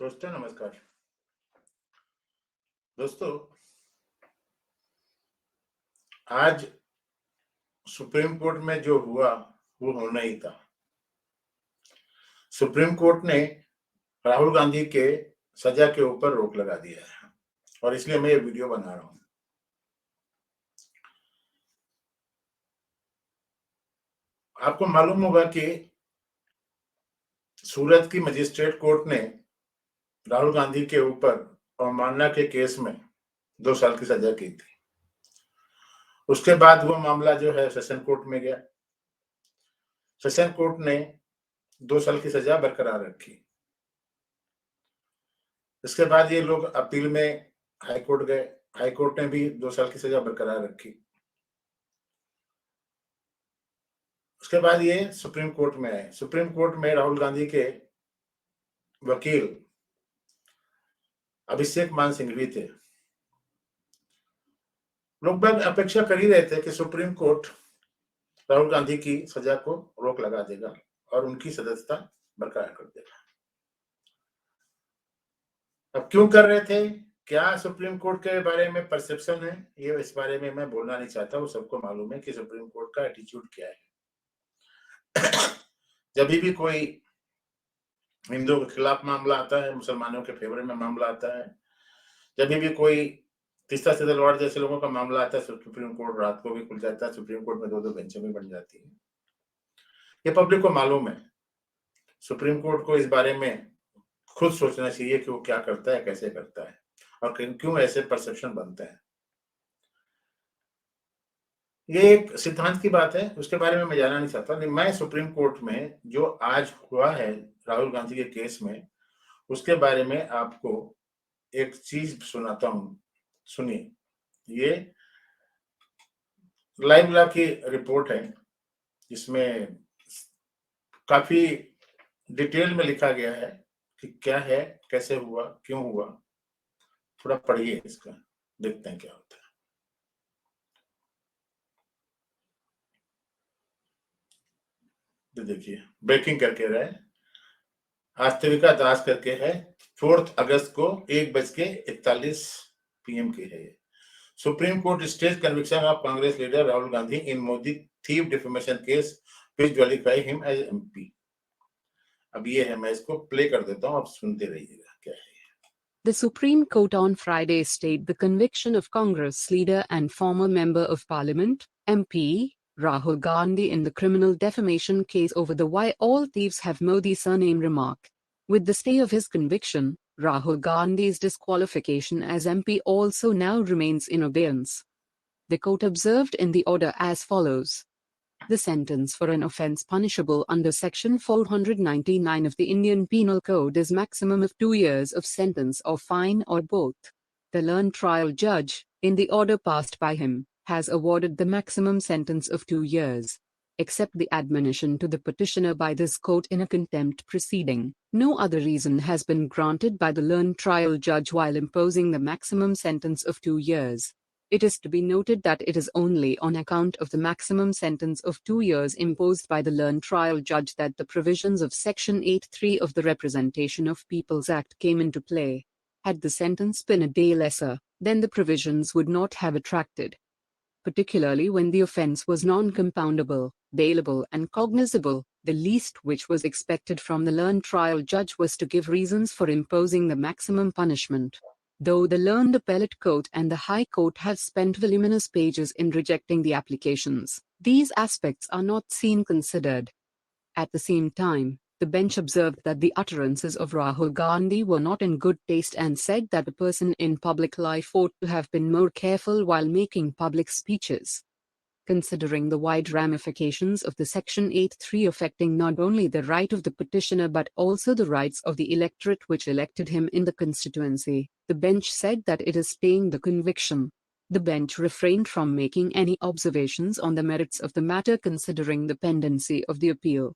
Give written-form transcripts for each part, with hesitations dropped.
दोस्तों नमस्कार। दोस्तों, आज सुप्रीम कोर्ट में जो हुआ वो होना ही था। सुप्रीम कोर्ट ने राहुल गांधी के सजा के ऊपर रोक लगा दिया है और इसलिए मैं ये वीडियो बना रहा हूं। आपको मालूम होगा कि सूरत की मजिस्ट्रेट कोर्ट ने राहुल गांधी के ऊपर अवमानना के केस में 2 साल की सजा की थी। उसके बाद वो मामला जो है सेशन कोर्ट में गया। सेशन कोर्ट ने 2 साल की सजा बरकरार रखी। इसके बाद ये लोग अपील में हाई कोर्ट गए। हाई कोर्ट ने भी 2 साल की सजा बरकरार रखी। उसके बाद ये सुप्रीम कोर्ट में आए। सुप्रीम कोर्ट में राहुल गांधी के वकील अभिषेक मान सिंघवी थे। लोग बाग अपेक्षा कर ही रहे थे कि सुप्रीम कोर्ट राहुल गांधी की सजा को रोक लगा देगा और उनकी सदस्यता बरकरार कर देगा। अब क्यों कर रहे थे? क्या सुप्रीम कोर्ट के बारे में परसेप्शन है? ये इस बारे में मैं बोलना नहीं चाहता। वो सबको मालूम है कि सुप्रीम कोर्ट का एटीट्यूड क्या है। जब भी कोई हिंदुओं के खिलाफ मामला आता है, मुसलमानों के फेवर में मामला आता है, जब भी कोई तीसरा से तलवार जैसे लोगों का मामला आता है, सुप्रीम कोर्ट रात को भी खुल जाता है। सुप्रीम कोर्ट में 2-2 बेंचें भी बन जाती है। ये पब्लिक को मालूम है। सुप्रीम कोर्ट को इस बारे में खुद सोचना चाहिए कि वो क्या करता है, कैसे करता है और क्यों ऐसे परसेप्शन बनते हैं। ये एक सिद्धांत की बात है, उसके बारे में मैं जानना नहीं चाहता। नहीं, मैं सुप्रीम कोर्ट में जो आज हुआ है राहुल गांधी के केस में, उसके बारे में आपको एक चीज सुनाता हूं। सुनिए, ये लाइव लॉ की रिपोर्ट है, जिसमें काफी डिटेल में लिखा गया है कि क्या है, कैसे हुआ, क्यों हुआ। थोड़ा पढ़िए इसका, देखते हैं क्या होता है। तो देखिए, ब्रेकिंग करके रहे आस्तिविका दास करके है। 4 अगस्त को 1:41 PM की है ये। Supreme court stays conviction of Congress leader Rahul Gandhi in Modi thief defamation case which qualify him as MP। अब ये है, मैं इसको प्ले कर देता हूं, आप सुनते रहिएगा क्या है। The Supreme Court on Friday stayed the conviction of Congress leader and former Member of Parliament, MP, Rahul Gandhi in the criminal defamation case over the "Why all thieves have Modi" surname remark. With the stay of his conviction, Rahul Gandhi's disqualification as MP also now remains in abeyance. The court observed in the order as follows. The sentence for an offence punishable under Section 499 of the Indian Penal Code is maximum of 2 years of sentence or fine or both. The learned trial judge, in the order passed by him, has awarded the maximum sentence of 2 years. Except the admonition to the petitioner by this court in a contempt proceeding, no other reason has been granted by the learned trial judge while imposing the maximum sentence of 2 years. It is to be noted that it is only on account of the maximum sentence of 2 years imposed by the learned trial judge that the provisions of Section 8(3) of the Representation of Peoples Act came into play. Had the sentence been a day lesser, then the provisions would not have attracted. Particularly when the offence was non-compoundable, bailable and cognizable, the least which was expected from the learned trial judge was to give reasons for imposing the maximum punishment. Though the learned appellate court and the High Court have spent voluminous pages in rejecting the applications, these aspects are not seen considered. At the same time, the bench observed that the utterances of Rahul Gandhi were not in good taste and said that a person in public life ought to have been more careful while making public speeches. Considering the wide ramifications of the Section 8(3) affecting not only the right of the petitioner but also the rights of the electorate which elected him in the constituency, the bench said that it is staying the conviction. The bench refrained from making any observations on the merits of the matter considering the pendency of the appeal.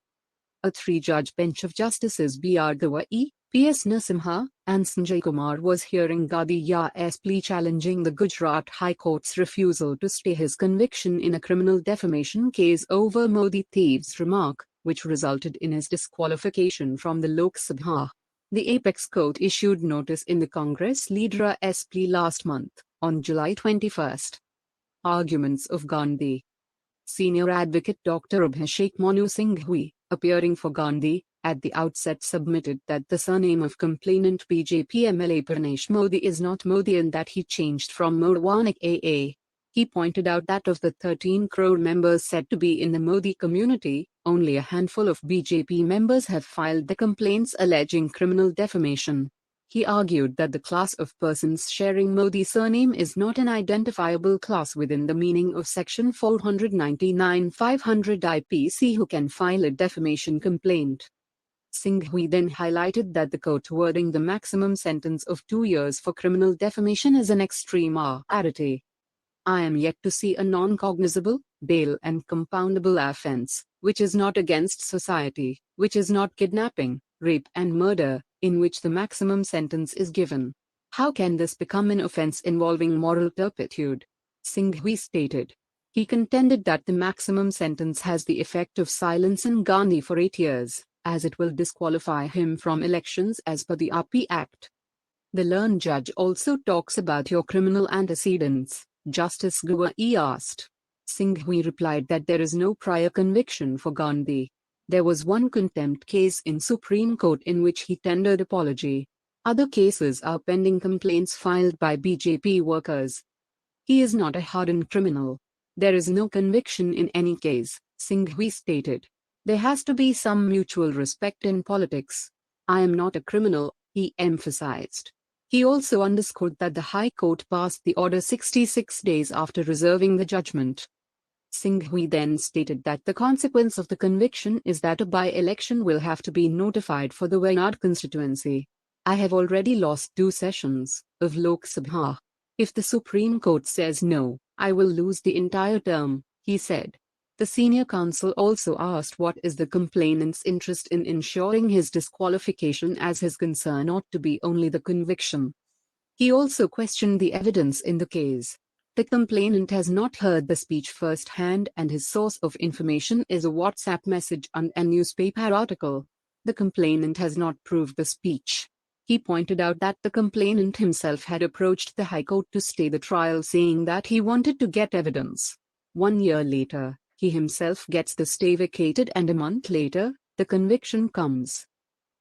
A 3-judge bench of Justices B.R. Gawai, P.S. Narasimha, and Sanjay Kumar was hearing Gandhi's plea challenging the Gujarat High Court's refusal to stay his conviction in a criminal defamation case over Modi thieves remark, which resulted in his disqualification from the Lok Sabha. The apex court issued notice in the Congress leader's plea last month, on July 21. Arguments of Gandhi. Senior advocate Dr. Abhishek Manu Singhvi, appearing for Gandhi, at the outset submitted that the surname of complainant BJP MLA Pranesh Modi is not Modi and that he changed from Modwanik AA. He pointed out that of the 13 crore members said to be in the Modi community, only a handful of BJP members have filed the complaints alleging criminal defamation. He argued that the class of persons sharing Modi's surname is not an identifiable class within the meaning of Section 499-500 IPC who can file a defamation complaint. Singhvi then highlighted that the court wording the maximum sentence of 2 years for criminal defamation is an extreme rarity. I am yet to see a non-cognizable, bail and compoundable offense, which is not against society, which is not kidnapping, rape and murder, in which the maximum sentence is given. How can this become an offense involving moral turpitude? Singhvi stated. He contended that the maximum sentence has the effect of silencing Gandhi for 8 years, as it will disqualify him from elections as per the RP Act. The learned judge also talks about your criminal antecedents, Justice Gawai asked. Singhvi replied that there is no prior conviction for Gandhi. There was one contempt case in Supreme Court in which he tendered apology. Other cases are pending complaints filed by BJP workers. He is not a hardened criminal. There is no conviction in any case, Singhvi stated. There has to be some mutual respect in politics. I am not a criminal, he emphasized. He also underscored that the High Court passed the order 66 days after reserving the judgment. Singhvi then stated that the consequence of the conviction is that a by-election will have to be notified for the Wayanad constituency. I have already lost 2 sessions of Lok Sabha. If the Supreme Court says no, I will lose the entire term, he said. The senior counsel also asked what is the complainant's interest in ensuring his disqualification, as his concern ought to be only the conviction. He also questioned the evidence in the case. The complainant has not heard the speech firsthand and his source of information is a WhatsApp message and a newspaper article. The complainant has not proved the speech. He pointed out that the complainant himself had approached the High Court to stay the trial, saying that he wanted to get evidence. 1 year later, he himself gets the stay vacated and a month later, the conviction comes.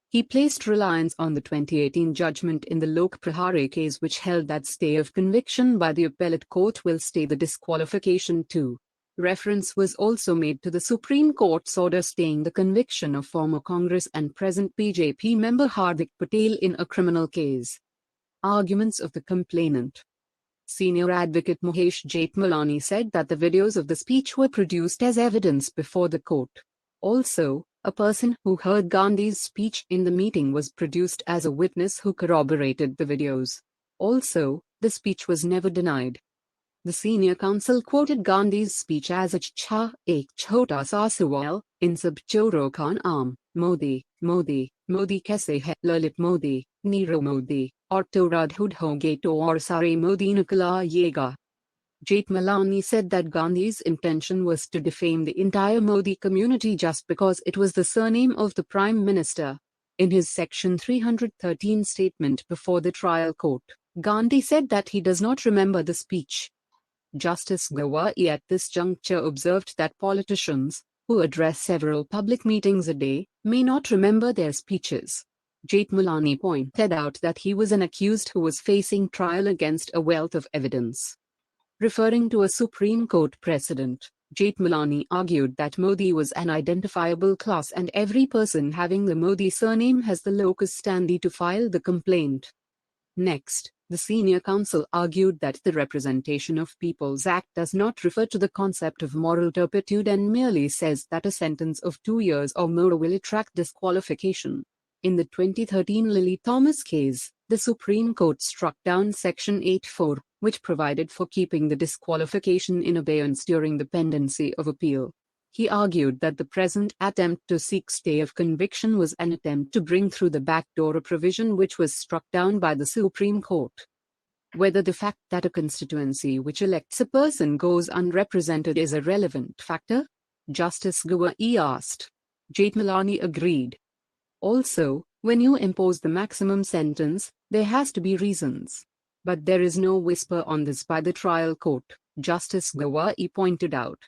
He placed reliance on the 2018 judgment in the Lok Prahari case, which held that stay of conviction by the appellate court will stay the disqualification too. Reference was also made to the Supreme Court's order staying the conviction of former Congress and present BJP member Hardik Patel in a criminal case. Arguments of the complainant. Senior advocate Mahesh Jethmalani said that the videos of the speech were produced as evidence before the court. Also, a person who heard Gandhi's speech in the meeting was produced as a witness who corroborated the videos. Also, the speech was never denied. The senior counsel quoted Gandhi's speech as "Achha ek chhota sa sawal, in sab choro ka naam, Modi, Modi, Modi kaise hai, Lalit Modi, Nirav Modi, aur to radhud hoge to aur sare Modi nikal aayega." Jethmalani said that Gandhi's intention was to defame the entire Modi community just because it was the surname of the Prime Minister. In his Section 313 statement before the trial court, Gandhi said that he does not remember the speech. Justice Gawai at this juncture observed that politicians, who address several public meetings a day, may not remember their speeches. Jethmalani pointed out that he was an accused who was facing trial against a wealth of evidence. Referring to a Supreme Court precedent, Jethmalani argued that Modi was an identifiable class and every person having the Modi surname has the locus standi to file the complaint. Next, the senior counsel argued that the Representation of Peoples Act does not refer to the concept of moral turpitude and merely says that a sentence of 2 years or more will attract disqualification. In the 2013 Lily Thomas case, the Supreme Court struck down Section 8(4), which provided for keeping the disqualification in abeyance during the pendency of appeal. He argued that the present attempt to seek stay of conviction was an attempt to bring through the back door a provision which was struck down by the Supreme Court. Whether the fact that a constituency which elects a person goes unrepresented is a relevant factor? Justice Gawai asked. Jethmalani agreed. Also, When you impose the maximum sentence, there has to be reasons. But there is no whisper on this by the trial court, Justice Gawai pointed out.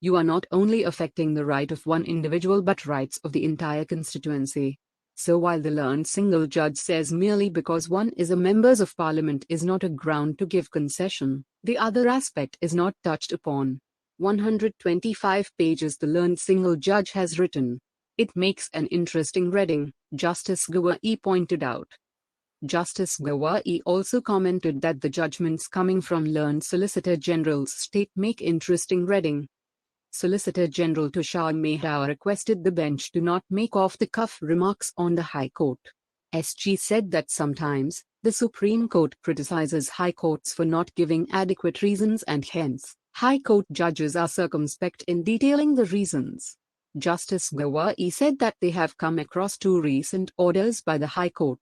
You are not only affecting the right of one individual but rights of the entire constituency. So while the learned single judge says merely because one is a member of parliament is not a ground to give concession, the other aspect is not touched upon. 125 pages the learned single judge has written. It makes an interesting reading, Justice Gawai pointed out. Justice Gawai also commented that the judgments coming from learned Solicitor General's state make interesting reading. Solicitor General Tushar Mehta requested the bench to not make off-the-cuff remarks on the High Court. SG said that sometimes, the Supreme Court criticizes High Courts for not giving adequate reasons and hence, High Court judges are circumspect in detailing the reasons. Justice Gawai said that they have come across two recent orders by the High Court.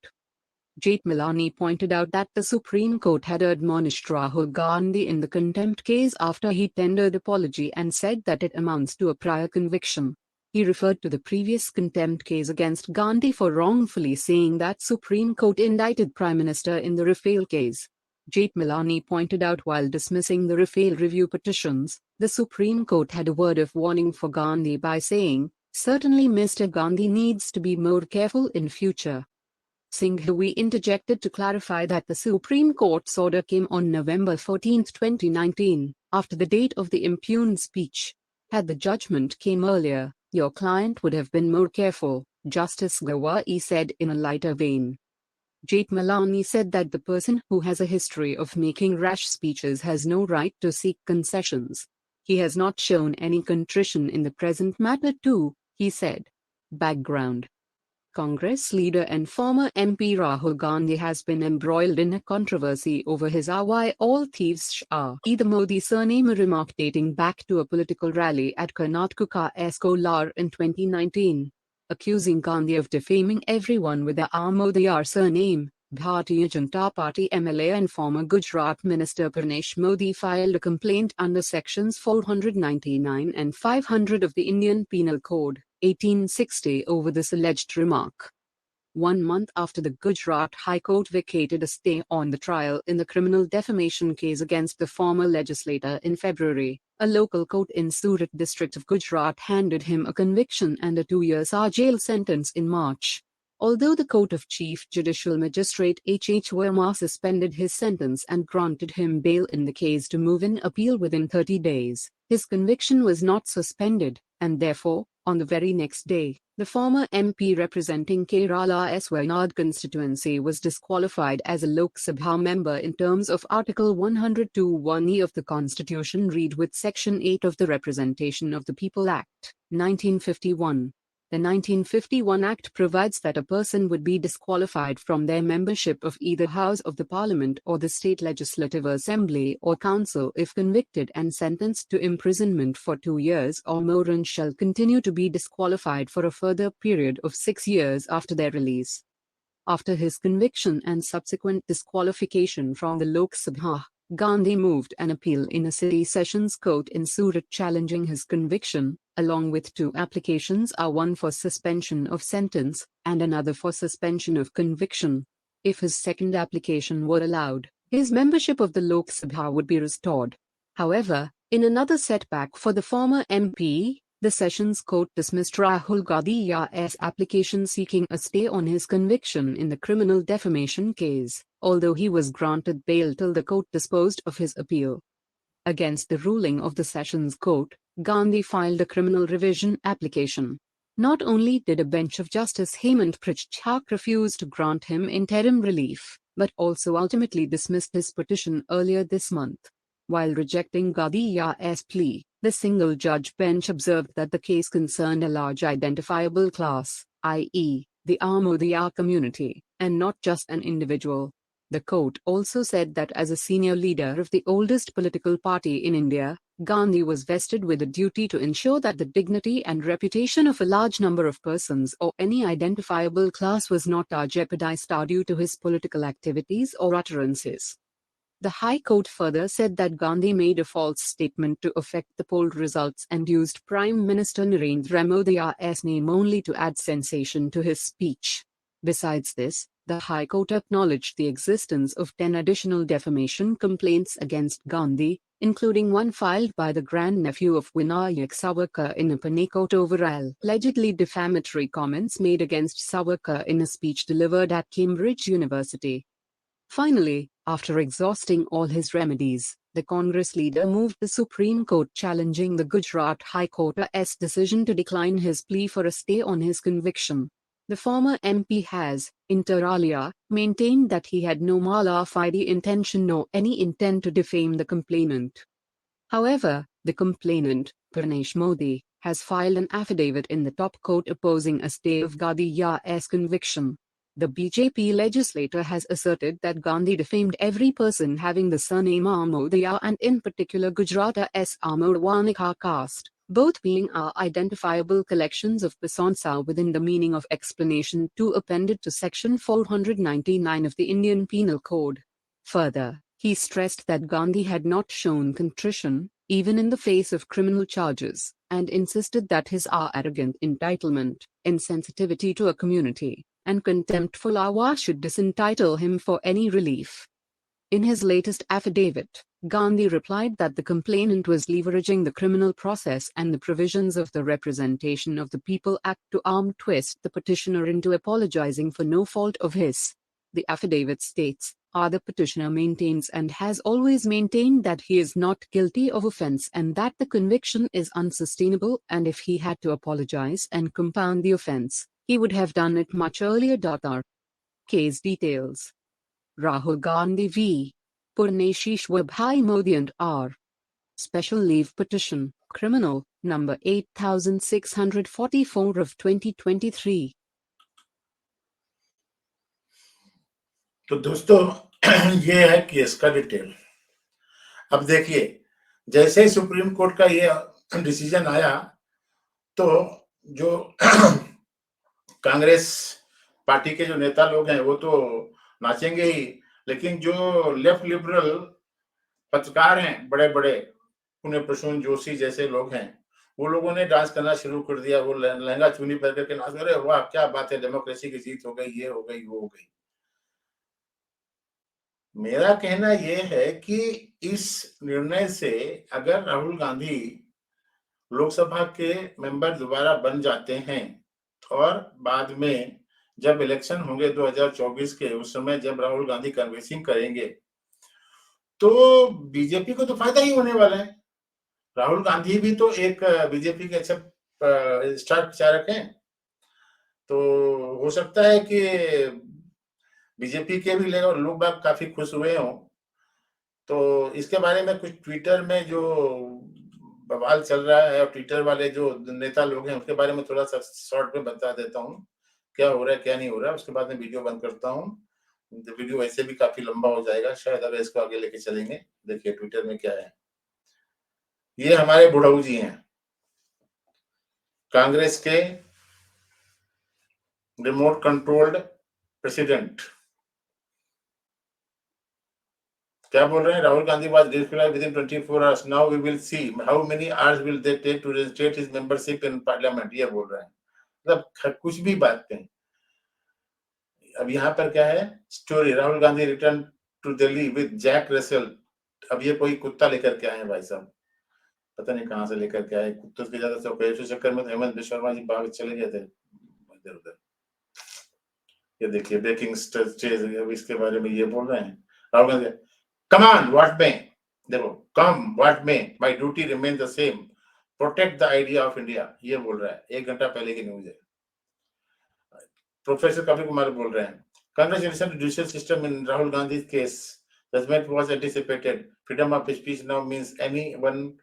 Jethmalani pointed out that the Supreme Court had admonished Rahul Gandhi in the contempt case after he tendered apology and said that it amounts to a prior conviction. He referred to the previous contempt case against Gandhi for wrongfully saying that Supreme Court indicted Prime Minister in the Rafale case. Jethmalani pointed out while dismissing the Rafale review petitions, the Supreme Court had a word of warning for Gandhi by saying, "Certainly Mr. Gandhi needs to be more careful in future." Singhvi interjected to clarify that the Supreme Court's order came on November 14, 2019, after the date of the impugned speech. Had the judgment came earlier, your client would have been more careful, Justice Gawai said in a lighter vein. Jethmalani said that the person who has a history of making rash speeches has no right to seek concessions. He has not shown any contrition in the present matter too, he said. Background: Congress leader and former MP Rahul Gandhi has been embroiled in a controversy over his "Why all thieves are the Modi" surname, a remark dating back to a political rally at Karnataka's Kolar in 2019. Accusing Gandhi of defaming everyone with the Modi surname, Bharatiya Janata Party MLA and former Gujarat Minister Pranesh Modi filed a complaint under sections 499 and 500 of the Indian Penal Code, 1860 over this alleged remark. 1 month after the Gujarat High Court vacated a stay on the trial in the criminal defamation case against the former legislator in February, a local court in Surat district of Gujarat handed him a conviction and a 2-year jail sentence in March. Although the Court of Chief Judicial Magistrate H.H. Verma suspended his sentence and granted him bail in the case to move in appeal within 30 days, his conviction was not suspended, and therefore, on the very next day, the former MP representing Kerala's Wayanad constituency was disqualified as a Lok Sabha member in terms of Article 102(1)(e) of the Constitution read with Section 8 of the Representation of the People Act, 1951. The 1951 Act provides that a person would be disqualified from their membership of either House of the Parliament or the State Legislative Assembly or Council if convicted and sentenced to imprisonment for 2 years or more, and shall continue to be disqualified for a further period of 6 years after their release. After his conviction and subsequent disqualification from the Lok Sabha, Gandhi moved an appeal in a city sessions court in Surat challenging his conviction, along with 2 applications, one for suspension of sentence, and another for suspension of conviction. If his second application were allowed, his membership of the Lok Sabha would be restored. However, in another setback for the former MP, the Sessions Court dismissed Rahul Gandhi's application seeking a stay on his conviction in the criminal defamation case, although he was granted bail till the court disposed of his appeal. Against the ruling of the Sessions Court, Gandhi filed a criminal revision application. Not only did a bench of Justice Hemant Prachak refuse to grant him interim relief, but also ultimately dismissed his petition earlier this month. While rejecting Gandhi's plea, the single-judge bench observed that the case concerned a large identifiable class, i.e., the Modiya community, and not just an individual. The court also said that as a senior leader of the oldest political party in India, Gandhi was vested with a duty to ensure that the dignity and reputation of a large number of persons or any identifiable class was not jeopardized due to his political activities or utterances. The High Court further said that Gandhi made a false statement to affect the poll results and used Prime Minister Narendra Modi's name only to add sensation to his speech. Besides this, the High Court acknowledged the existence of 10 additional defamation complaints against Gandhi, including one filed by the grandnephew of Vinayak Savarkar in a Pune court over allegedly defamatory comments made against Savarkar in a speech delivered at Cambridge University. Finally, after exhausting all his remedies, the Congress leader moved the Supreme Court challenging the Gujarat High Court's decision to decline his plea for a stay on his conviction. The former MP has, inter alia, maintained that he had no mala fide intention nor any intent to defame the complainant. However, the complainant, Pranesh Modi, has filed an affidavit in the top court opposing a stay of Gandhi's conviction. The BJP legislator has asserted that Gandhi defamed every person having the surname Amodia and in particular Gujarat's Amodwanika caste, both being are identifiable collections of persona within the meaning of explanation 2 appended to section 499 of the Indian Penal Code. Further, he stressed that Gandhi had not shown contrition, even in the face of criminal charges, and insisted that his arrogant entitlement, insensitivity to a community, and contempt for law should disentitle him for any relief. In his latest affidavit, Gandhi replied that the complainant was leveraging the criminal process and the provisions of the Representation of the People Act to arm twist the petitioner into apologizing for no fault of his. The affidavit states, the petitioner maintains and has always maintained that he is not guilty of offense and that the conviction is unsustainable, and if he had to apologize and compound the offense, he would have done it much earlier. R. Case details. Rahul Gandhi v. Purneshishwabhai Modi and R. Special leave petition, criminal, number 8644 of 2023. तो दोस्तों ये है case का detail. अब देखिए, जैसे ही supreme court का ये डिसीजन आया तो जो कांग्रेस पार्टी के जो नेता लोग हैं वो तो नाचेंगे ही, लेकिन जो लेफ्ट लिबरल पत्रकार हैं बड़े बड़े, पुण्य प्रसून जोशी जैसे लोग हैं, वो लोगों ने डांस करना शुरू कर दिया। वो लहंगा चुन्नी पहन करके नाच रहे, वाह क्या बात है, डेमोक्रेसी की जीत हो गई, ये हो गई, वो हो गई। मेरा कहना यह है कि इस निर्णय से अगर राहुल गांधी लोकसभा के मेंबर दोबारा बन जाते हैं और बाद में जब इलेक्शन होंगे 2024 के, उस समय जब राहुल गांधी कन्वेंसिंग करेंगे तो बीजेपी को तो फायदा ही होने वाला है। राहुल गांधी भी तो एक बीजेपी के अच्छा स्टार प्रचारक हैं, तो हो सकता है कि बीजेपी के भी लोग बाग काफी खुश हुए हों। तो इसके बारे में कुछ ट्विटर में जो बवाल चल रहा है और ट्विटर वाले जो नेता लोग हैं उसके बारे में थोड़ा सा शॉर्ट में बता देता हूँ क्या हो रहा है क्या नहीं हो रहा है। उसके बाद में वीडियो बंद करता हूँ। वीडियो वैसे भी काफी लंबा हो जाएगा शायद, अगर इसको आगे लेके चलेंगे। देखिए ट्विटर में क्या है। ये हमारे बुढ़ऊ जी हैं, कांग्रेस के रिमोट कंट्रोल्ड प्रेसिडेंट। क्या बोल रहे हैं? Rahul Gandhi was disqualified within 24 hours. Now we will see how many hours will they take to reinstate his membership in parliament. ये बोल रहे हैं, मतलब कुछ भी बात कहें। अब यहाँ पर क्या है story, Rahul Gandhi return to Delhi with Jack Russell. अब ये कोई कुत्ता लेकर के आए हैं भाई साहब, पता नहीं कहाँ से लेकर के आए। कुत्तों के ज्यादा चक्कर में हेमंत बिश्व जी भाग चले गए थे इधर उधर। ये देखिए ब्रेकिंग स्टेज, अब इसके बारे में ये बोल रहे हैं Rahul Gandhi, come on what may, देखो come what may, my duty remains the same, protect the idea of India। ये बोल रहा है, 1 घंटा पहले की न्यूज है। प्रोफेसर कपिल कुमार बोल रहे हैं, congratulations to judicial system in Rahul Gandhi's case, judgment was anticipated, freedom of speech now means anyone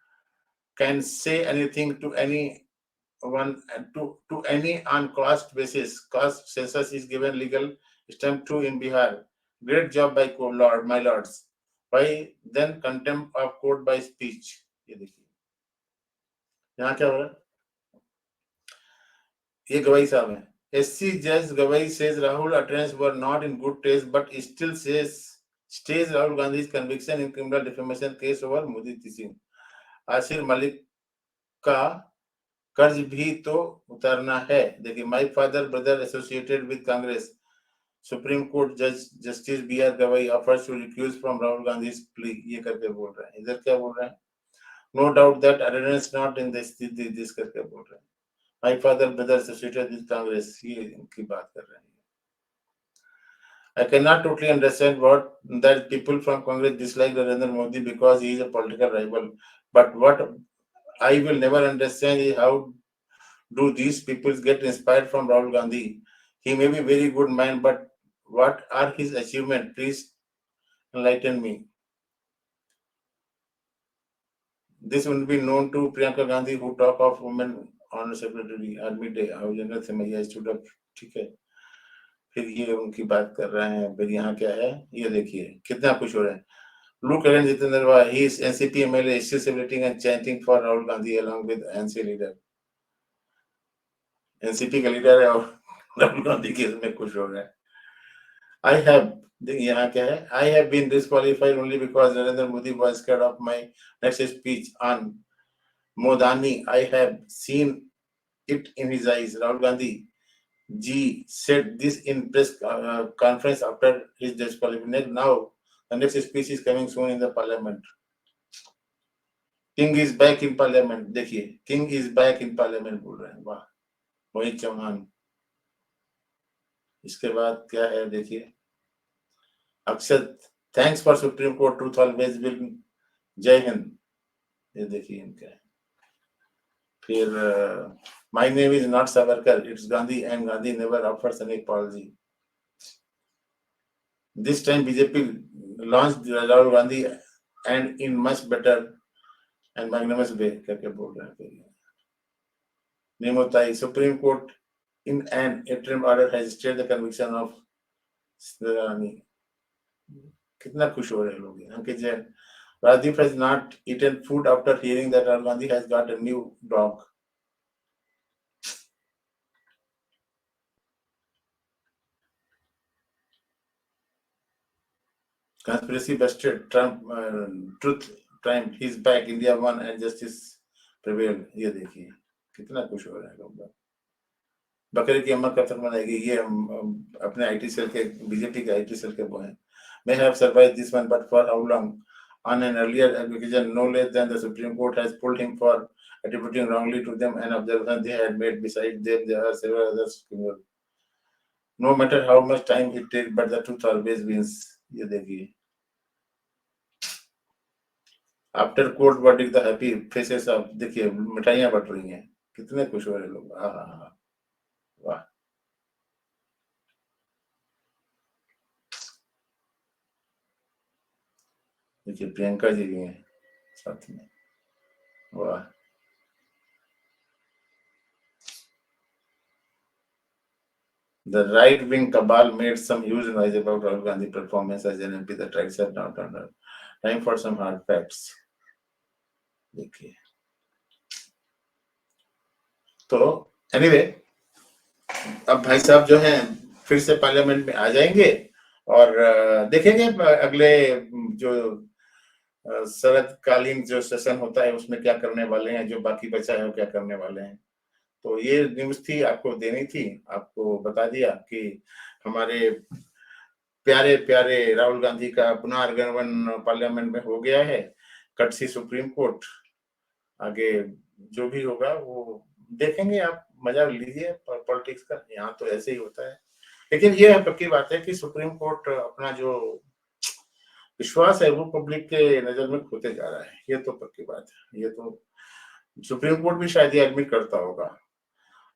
can say anything to anyone to any on caste basis. Caste census is given legal stamp to in Bihar, great job by lord my lords। Why then contempt of court by speech। ये देखिए यहाँ क्या हो रहा है, ये गवाही साहब हैं। SC judge Gawai says Rahul utterances were not in good taste but still stays Rahul Gandhi's conviction in criminal defamation case over Modi Tising। Asir Malik का कर्ज भी तो उतारना है। देखिए, my father brother associated with Congress supreme court जज justice B R Gavai offers to recuse from Rahul Gandhi plea, ये करके बोल रहे हैं। इधर क्या बोल रहे हैं? No doubt that attendance not in this करके बोल रहे हैं। My father brother associated with Congress, ये इनकी बात कर रहे हैं। I cannot totally understand what that people from Congress dislike Narendra Modi because he is a political rival. But what I will never understand is how do these people get inspired from Rahul Gandhi? He may be very good man, but what are his achievements? Please enlighten me. This will be known to Priyanka Gandhi, who talk of women honor secretary army day. How general से मैं stood up, ठीक है। फिर ये उनकी बात कर रहे हैं। फिर यहाँ क्या है, ये देखिए कितना खुश हो रहे हैं। Look at Jitendra, he is NCP MLA, is still celebrating and chanting for Rahul Gandhi along with NC leader. NCP का लीडर है और राहुल गांधी के इसमें खुश हो रहे हैं। I have, यहाँ क्या है, I have been disqualified only because Narendra Modi was scared of my next speech on Modani. I have seen it in his eyes. Rahul Gandhi G said this in press conference after his disqualification. Now the next speech is coming soon in the parliament. King is back in parliament. देखिए, King is back in parliament बोल रहे हैं। वाह, मोहित चौहान। इसके बाद क्या है देखिए, Akshat, thanks for supreme court, truth always will, जय हिंद। ये देखिए इनका है। फिर my name is not Savarkar, it's Gandhi and Gandhi never offers any apology. This time BJP launch Rahul Gandhi and in much better and magnanimous way करके बोल रहे हैं। फिर Nemotai, Supreme Court in an interim order has stayed the conviction of Srirani. कितना खुश हो रहे हैं लोग। अंकित Jain, Rajdeep has not eaten food after hearing that Rahul Gandhi has got a new dog. Conspiracy busted, Trump, truth triumphed, he's back, India won and justice prevailed. ये देखिए कितना खुश हो रहे हैं लोग। बकरे की अम्मा कब तक मनाएगी? ये हम अपने आईटी सेल के, बीजेपी के आईटी सेल के वो हैं। May have survived this one, but for how long? On an earlier occasion, no less than the Supreme Court has pulled him for attributing wrongly to them an observation they had made. Besides them, there are several others. No matter how much time it takes, but the truth always wins. ये देखिए, after court verdict the happy faces of, देखिए मिठाइयां but रही हैं, कितने खुश हो रहे लोग। वाह, देखिए प्रियंका जी भी हैं साथ में। वाह, the right-wing cabal made some huge noise about Rahul Gandhi performance as an MP. The tracks have now turned on. Time for some hard facts. देखिए, तो एनीवे, अब भाई साहब जो हैं फिर से पार्लियामेंट में आ जाएंगे और देखेंगे अगले जो शरदकालीन जो सेशन होता है उसमें क्या करने वाले हैं, जो बाकी बचा है वो क्या करने वाले हैं। तो ये न्यूज थी, आपको देनी थी, आपको बता दिया कि हमारे प्यारे प्यारे राहुल गांधी का पुनर्गठन पार्लियामेंट में हो गया है, कटसी सुप्रीम कोर्ट। आगे जो भी होगा वो देखेंगे, आप मजा लीजिए पॉलिटिक्स का, यहाँ तो ऐसे ही होता है। लेकिन ये पक्की बात है कि सुप्रीम कोर्ट अपना जो विश्वास है वो पब्लिक के नजर में खोते जा रहा है, ये तो पक्की बात है। ये तो सुप्रीम कोर्ट भी शायद ये एडमिट करता होगा।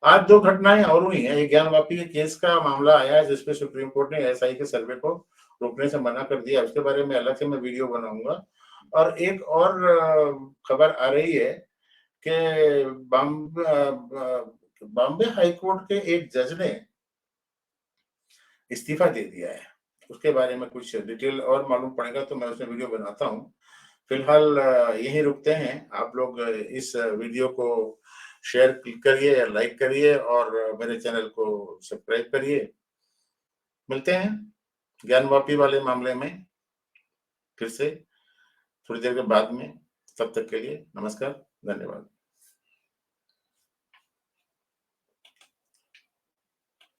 आज दो घटनाएं और हुई हैं। एक ज्ञानवापी के केस का मामला आया है जिसपे सुप्रीम कोर्ट ने एसआई के सर्वे को रोकने से मना कर दिया, उसके बारे में अलग से मैं वीडियो बनाऊंगा। और एक और खबर आ रही है कि बॉम्बे हाई कोर्ट के एक जज ने इस्तीफा दे दिया है, उसके बारे में कुछ डिटेल और मालूम पड़ेगा तो मैं उसमें वीडियो बनाता हूँ। फिलहाल यहीं रुकते हैं। आप लोग इस वीडियो को शेयर करिए, लाइक करिए और मेरे चैनल को सब्सक्राइब करिए। मिलते हैं ज्ञानवापी वाले मामले में फिर से थोड़ी देर के बाद में। तब तक के लिए नमस्कार, धन्यवाद।